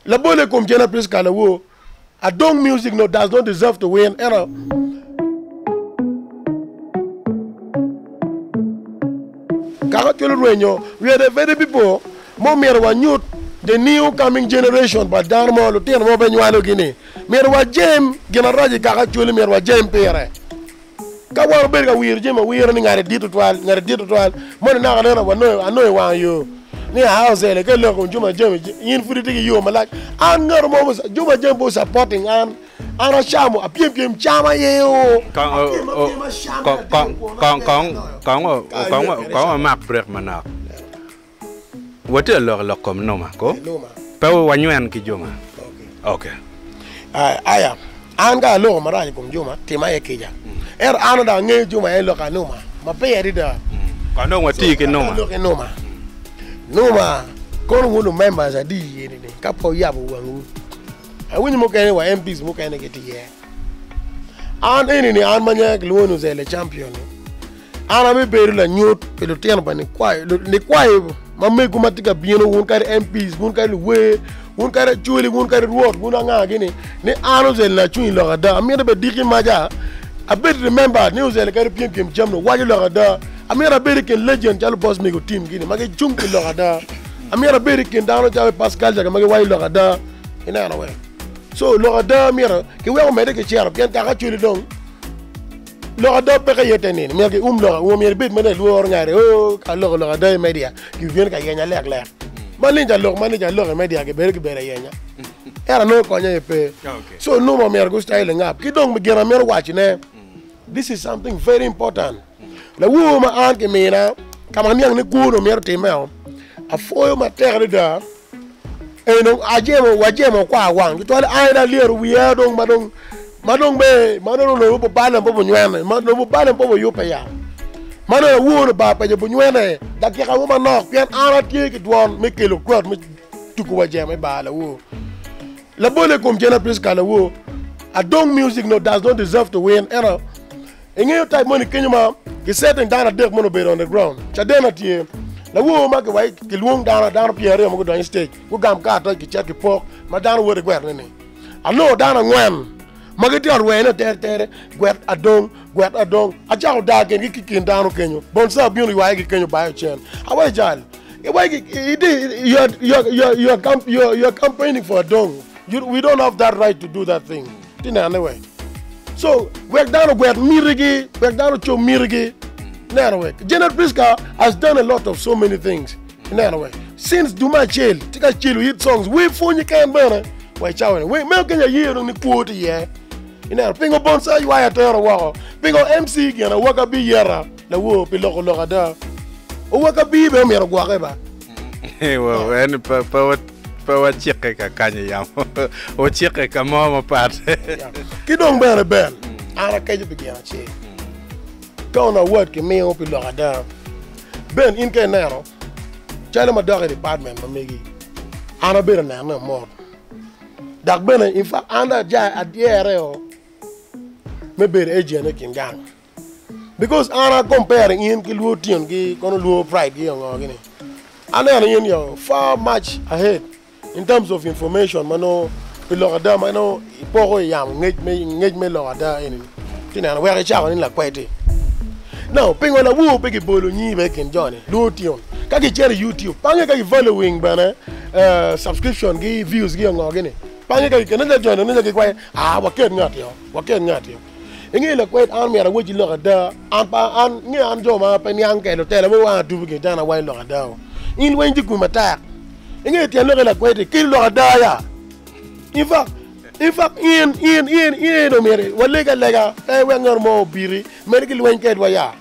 La bole kom jena plus kala wo. A dong music no does not deserve to win. Era. We are the very people. More youth, the new coming generation. But down more, Lutin, more Benuano Guinea. Merwa Jem, Generaji Kakachuli, Merwa Jem Pere. Kawa Berga, we are Jim, we are running at a D12, not a D12. More than I know one you. Near house, a good look on Juma Jem, in food you, Malak. And no more Juma Jem was supporting and a shamo, a pim chama you. Kong Mark Breckman. What a lot come Noma, go? Power when you and Kijuma. Okay. I am. Anga lo marani kum Juma, Timaya Kija. Another new Juma, I look at Numa. My pay editor. I know what tea can Noma. Noma, Konu members are D. Capo Yabu. I win more anyway, MPs, more can get here. And any Armagnac Luno Zelle champion. And I be la new Pelotian by the quiet. Mamma Gumatica Biano won't carry MPs, won't carry way, won't carry Julie, won't carry work, won't hang ne Arnozel la Chui Lorada. I made a bit Maja. I bet remember news and carry Pim Jam, why you Lorada. I made a Berican legend, Jalo Boss Migo team, Guinea, Maggie Junki Lorada. I made a Berican down at Pascal, Jagamagi Lorada in another way. So Lorada Mira, he will make a chair, can't actually don't. Lorada Pekayetani, make Lora, who may be made oh, Lorada media, you viens à Yenya Lag. Manager look, media, Berg Berayena. Era no Konya pay. So no more mere go styling up. Kidong begin a mere watching eh. This is something very important. The woman aunt Mina, come on young good or mere female. A foil material there. And Ajemo, Wajemo, Qua one. You told either lear we are dong Madong Bay, Madon Lobo Ban and Bobuana, Madon Ban and Bobo Yopaya. Mano wood about Pajabuana, that get a woman knock, can I take it one, make it look good, took away Jammy Bala Woo. La Bole come Jenna Priscala Woo. A dong music no does not deserve to win error. In any type money, Kenyama, he's setting down a deck monobed on the ground. Chadena Tier. La Woo make a white, Kilwung down Pierre, go down stage, who gam car, take check the pork, Madame would regret any. I know down and when. Magati arwena tere gwet adong a jaw dag and kicking down Kenya bonsa biuni wa Kenya by chen away jal you're campaigning for a dong. We don't have that right to do that thing anyway. So we're down to gwet mirigi, we're down to mirigi anyway. General Priska has done a lot of so many things anyway. Since Duma Chill, take a chill hit songs we phone you can't burn why chow we making a year on the quote yeah. Pingo bonsa you are terror wow. Pingo MC gana waka bi yera la wo piloko lokada. O waka bi be mera gwakeba. Well, and power check ka kanya yam. O check ka mama pat. Kidong bere ben. Ara kaje bi gana che. Kona word ke me o pilokada. Ben in kenero. Chala madare department mamegi. Ana bere na na more. Dak ben in fact under ja adiere maybe agent can gang because ana comparing in kilution ki kono low pride gi ngogini ana yin far much ahead in terms of information mano pilogada mano ipoko yam ngej me logada in tina we cha in Lakwed now pingo na wu pegi bolo nyi be ken johnny lution ka ki share YouTube pange ka following bana subscription gi views gi ngogini pange ka kenenda join na ki kwa waket ngati ingi Lakwed army ara woji logada an ngi an joma pe nyang ke hotel mo wa du gi dana wai logada in wenji kumata ingi ti Lakwed ki logada ya in fact in no mere walega lega we ngor mo biri mere ki wenke wa ya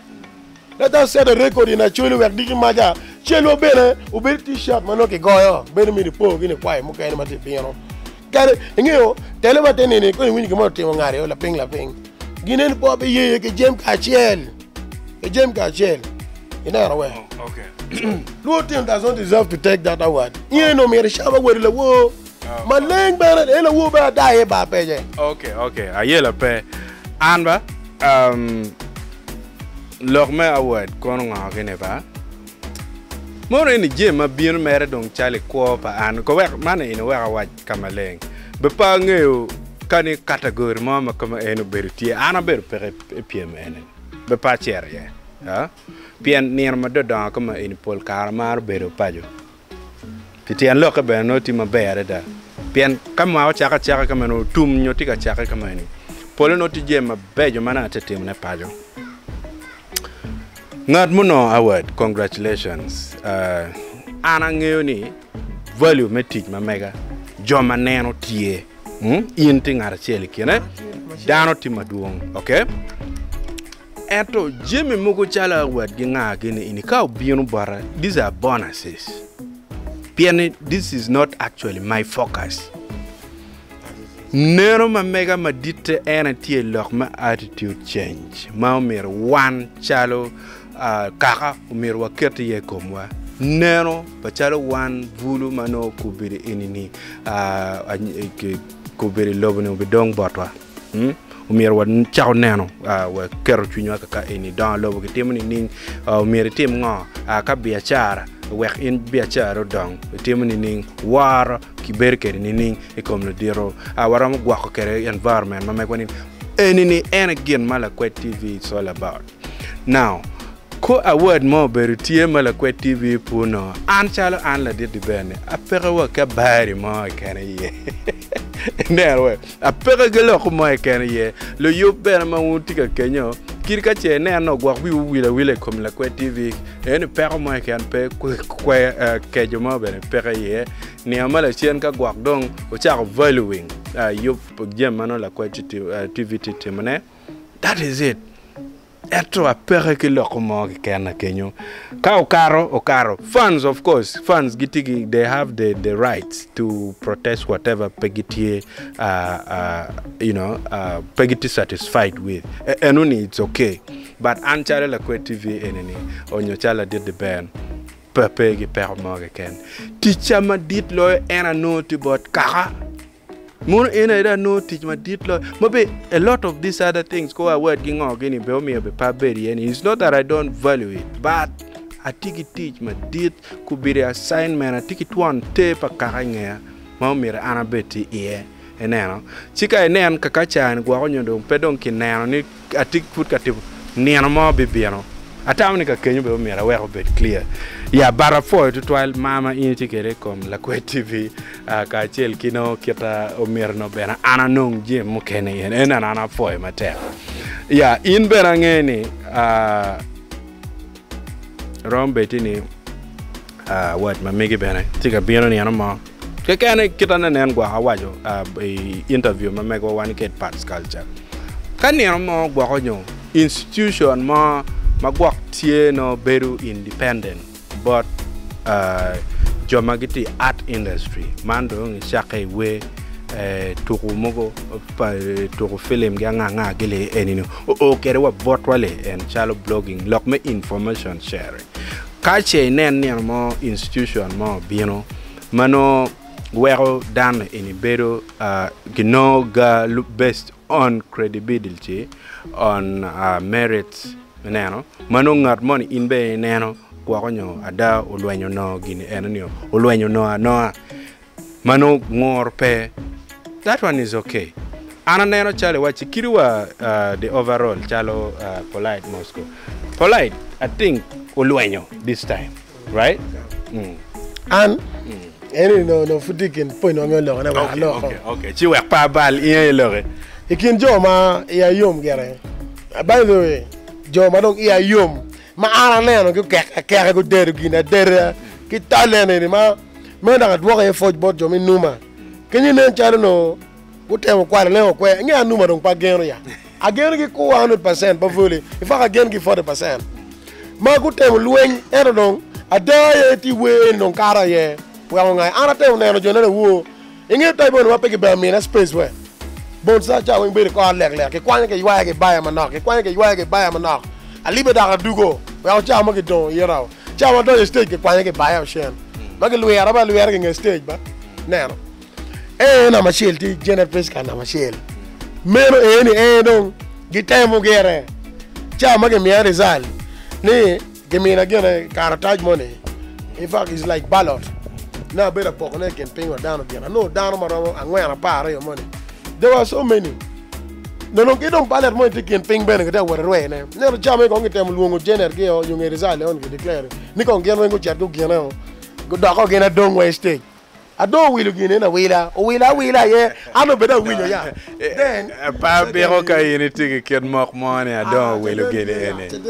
let us set a record in Acholi we digi maja chelo bene o be t-shirt mano ke goyo bene mi po gi ne kwai mo ka ni mate piano kare ingi o tele mate ne ko winji ke mo te ngare o la ping Ginen pop ye ke jem ka chel. You know away. Okay. No team does not deserve to take that award. You know me shaba we le wo. Maleng ba le wo ba dai ba peje. Okay. Ayela pe. Anba lorme award kono ngene ba. More ni jema bien mere dong chale ko pa an ko wer mane ina wer wa kamaleng be pa ngeo kani category mama kama eno berti ana ber per pm ene be pa cher ye ha pien nir ma dodo kama in pol kar mar bero pajo pitian lo ka be no ti ma bere da pien kama wa chaka kama no tum nyoti ka chaka kama ni polo no ti jema bejo mana tetem ne pajo Not mono award, congratulations. Ana ngeo ni value me teach ma mega joma neno tie. Inti ngara cheli kene. Dano ti maduong, okay? Eto jemi mugo chala award gi nga gini ini ka bienu bara. These are bonuses. Piani, this is not actually my focus. Nero ma mega ma dite ena tie lok ma attitude change. Ma umir one chalo kaka umir wa kete ye komwa. Nero pa chalo one vulu mano kubiri inini kubiri lobone ubidong botwa. Umir wa chao neno wa kero chunyo kaka ini dan lobo ke timu ni umir tim ngo ka biachara wek in biachara dong timu ni war kiber kere ni ekom no diro waram gwako kere environment ma kwani enini and again Lakwed TV it's all about now ko award mo berutie Lakwed TV puno an chalo an la de bene apere wa ka bari mo kana ye nerwe apere gelo ko mo kana ye lo yo bere ma wuti ka kenyo kirka che ne no gwa wi wile kom Lakwed TV en pere mo kan pe ke jomo bene pere ye ni amala chen ka gwa dong o cha valuing yo gemano Lakwed TV temane that is it. Eto apere ke lokomo kana kenyo ka okaro fans of course fans gitigi they have the rights to protest whatever pegitie pegiti satisfied with and only it's okay but anchare Lakwed TV eneni onyo chala did the band pepegi permo ken teacher ma dit lo ena noti bot kaka Mono ena no teach my dit lo. Maybe a lot of these other things go away ging again be me be paberi and it's not that I don't value it, but I think it teach my dit could be the assignment. I think it one tape a karanga. Mamira anabeti e enano. Chika enen kakacha and guanyo pedon kinano ni I think put katibu niano mo bibiano. Atawnika kenyu be me aware bit clear. Yeah, bara for to twile mama intikere kom Lakwed TV ka chel kino kita omirno bena ana nong jim mukene yen ena ana foi mater. Yeah, in bena ngeni rombetini what ma megi bena tika bieno ni anama kekane kita nen gwa hawajo interview ma mego one kid parts culture. Kani anama gwa konyo institution ma magwak tie no beru independent but jomagiti art industry mando ngi shake we tuku mogo tuku film nga gele enino o kere wa bot wale en chalo blogging lok me information sharing kache nen mo institution mo bino mano wero dan in beru gino ga based on credibility on merits neno mano ngat money in be neno kwakonyo ada olwenyo no gini enyo olwenyo no mano ngor pe that one is okay ana neno chale wachi kiriwa the overall chalo polite Moscow polite I think olwenyo this time right and any no futikin point on lo na wa lo okay chi wa pa bal ie lore ikin joma ya yom gere by the way joma dong iya yom ma ara neno ko kek ko der gina der ki talene ni ma da dwo ka foj bot jomi NUMA kenyi nen chalo no gutemo kwara le ko nya NUMA dong pa geno ya ageno ki ko 100% pa vole ifa ka gen ki 40% ma gutemo lwen ero dong adaye ti we non kara ye wa ngai ara te neno jonene wo inge tay bon wa pege ba mi na space we bon sa cha wen be ko lek ke kwanye ke yiwa ke baya manak ke kwanye ke yiwa ke baya manak alibe da dugo wa cha ma ke don yera cha ma do stage ke kwanye ke baya shen ma ke luera ba luera ke stage ba neno na ma shel ti jenet pes kana ma shel mero ni don gitemo gere cha ma ke mi result ni ke mi na gene karataj money In fact, it's like ballot. Now better poke on can ping or down again. I know down and when I pay your money. There were so many. No, get on ballot money taking ping benefit that were away. Never jam on get them Lungo Jenner Gale, you may reside on the declare. Nikon Gano go chat to Gano. Go dog again a don't waste state. I don't will again in a wheeler, yeah. I know better winner, yeah. Then a Pabiroka anything can mock money, I don't will get any. Then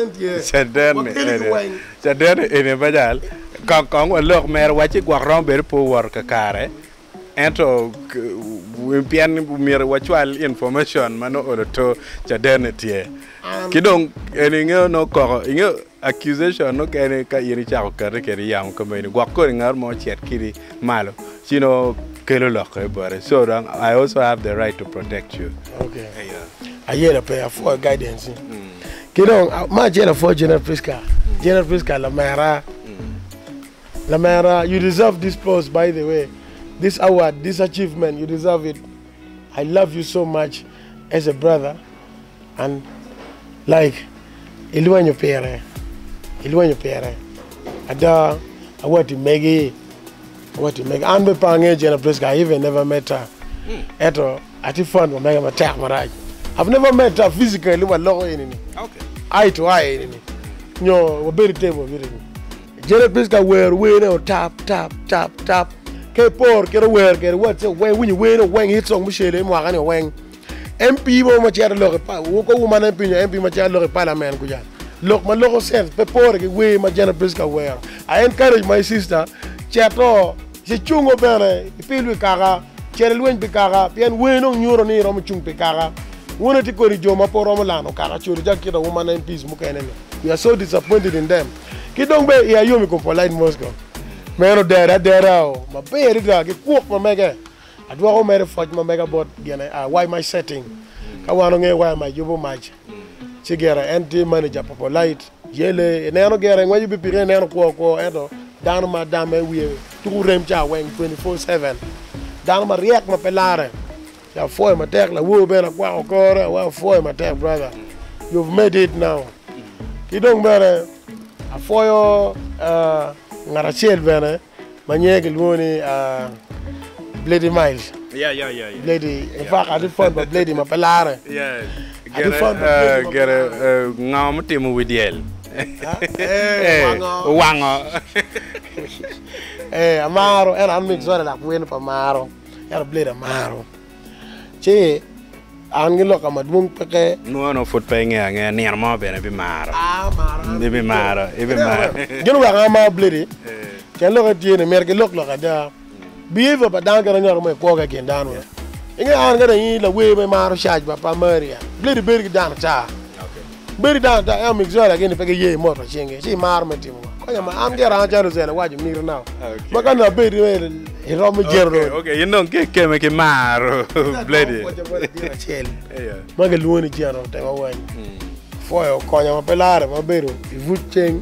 in a badal, Kong will look mere what you go around very poor work a car. Ento pian mir wachwal information mano to chadernity kidong eningo no ko ingo accusation no kene ka yiri chao kare kere yam ko me gwakko ngar mo chet kiri malo chino kelo lokre bore so I also have the right to protect you. Okay, I hear the prayer for guidance. Kidong ma jena for General Priska La Mera, you deserve this post, by the way. This award, this achievement, you deserve it. I love you so much as a brother. And like, Ilwanyo Pere. Ada, I want to make it. And the Pange General Priska, I even never met her. Eto, I think fun will make a attack, Maraj. I've never met her physically, but long in okay. Eye to eye. No, we're very table. General Priska, where tap. Ke por ke wer ke what when you win when hit song Michelle mo ga ne when MP mo ma tiara lo pa wo ko wo man MP ma tiara lo parliament ku ja lok ma lo set pe por ke we ma General Priska wer I encourage my sister chato je chungo bere pilu kara chere lwen bi kara bien we no nyuro ni ro mo chung bi kara wona ti ko ri joma po ro mo lano kara churu jakira wo man MPs mo kene we are so disappointed in them ki dong be ya yomi ko polite Moscow. Mero dera ma be da ke kuok ma mega adwa ko mere foj ma mega bot gene why my setting ka wano nge why my jubo match chigera NT manager Popolite yele neno gere ngwaji bi pire neno ko edo dan ma dame wiye tu rem cha wen 24/7 dan ma riek ma pelare ya foi ma tek la wo be na kwa ko wa foi ma tek brother you've made it now kidong mere a foyo Ngarachel bene manyege lwoni Blady Miles. Yeah. Blady. In fact, I did fun but Blady ma pelare. Yeah. Get a ngam timu widiel. Wango. Amaro era mix ora la kwenu pa maro. Era Blady Amaro. Che angelo kama dum peke no foot paying near mo bene bi maro. Maro. Bi maro. Genu wa ma Blady. Ke lo ga tiene mer ke lo ga da. Bieva ba dan ga nyar mo ko ga ken dan wa. Inga an ga ni la we be maro charge ba pa Maria. Blady berg dan ta. Okay. Berg dan ta am exora ga ni peke ye mo pa chenge. Si mar me timo. Ko ya ma am ga ran jaru zela wa mir now. Makana berg Okay, you know ke maro Blady. Maga luoni jaro te wa wan. Foi o konya ma pelare ma beru. I vucheng